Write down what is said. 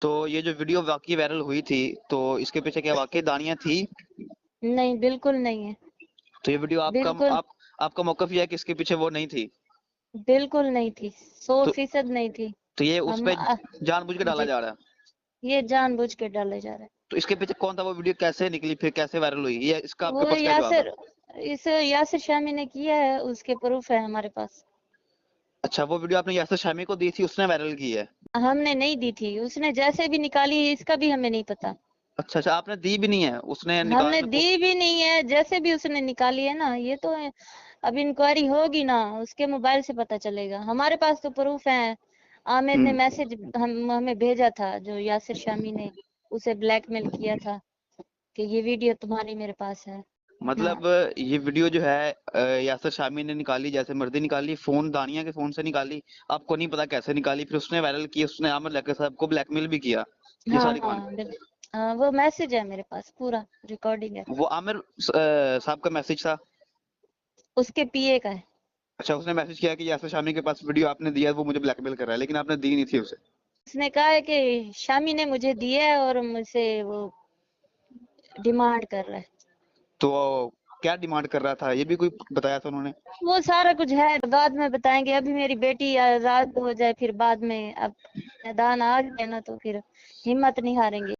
تو یہ جو ویڈیو واقعی وائرل ہوئی تھی تو اس کے پیچھے کیا واقعی دانیہ تھی؟ نہیں بالکل نہیں ہے، تو یہ ویڈیو بالکل آپ کا موقف یہ ہے کہ اس کے پیچھے وہ نہیں تھی؟ بالکل نہیں تھی، تو 100% نہیں تھی۔ تو یہ اس ہم پہ جان بوجھ کے ڈالا جی جا رہا ہے؟ یہ جان بوجھ کے ڈالے جا رہے ہیں۔ تو اس کے پیچھے کون تھا؟ وہ ویڈیو کیسے نکلی، پھر کیسے وائرل ہوئی؟ یہ اس کا آپ کے وہ پاس کیا جواب یاسر شامی نے کیا ہے، اس کے پروف ہے ہمارے پاس۔ اچھا، وہ ویڈیو آپ نے یاسر شامی کو دی تھی، اس نے وائرل کی ہے؟ ہم نے نہیں دی تھی، اس نے جیسے بھی نکالی اس کا بھی ہمیں نہیں پتا۔ اچھا، آپ نے دی بھی نہیں ہے؟ اس نے ہم نے نکالنے میں دی بھی نہیں ہے، جیسے بھی اس نے نکالی ہے نا، یہ تو اب انکوائری ہوگی نا، اس کے موبائل سے پتا چلے گا۔ ہمارے پاس تو پروف ہیں۔ عامر نے میسج ہمیں بھیجا تھا، جو یاسر شامی نے اسے بلیک میل کیا تھا کہ یہ ویڈیو تمہاری میرے پاس ہے۔ مطلب یہ ویڈیو جو ہے یاسر شامی نے نکالی، جیسے مرضی نکالی، فون دانیہ کے فون سے نکالی، آپ کو نہیں پتا کیسے نکالی، پھر اس نے وائرل کی، اس نے عامر لکھے صاحب کو بلیک میل بھی کیا۔ یہ ہاں ساری کہانی ہاں وہ میسج ہے میرے پاس، پورا ریکارڈنگ ہے، وہ عامر صاحب کا میسج تھا؟ اس کے پی اے کا ہے۔ اچھا، اس نے میسج کیا کہ یاسر شامی کے پاس ویڈیو آپ نے دیا ہے، وہ مجھے بلیک میل کر رہا ہے، لیکن آپ نے دی نہیں تھی اسے؟ اس نے کہا ہے کہ شامی نے مجھے دیا ہے اور مجھ سے وہ ڈیمانڈ کر رہا ہے۔ تو کیا ڈیمانڈ کر رہا تھا، یہ بھی کوئی بتایا تھا انہوں نے؟ وہ سارا کچھ ہے، بعد میں بتائیں گے، ابھی میری بیٹی آزاد ہو جائے، پھر بعد میں اب میدان آ گیا نا تو پھر ہمت نہیں ہاریں گے۔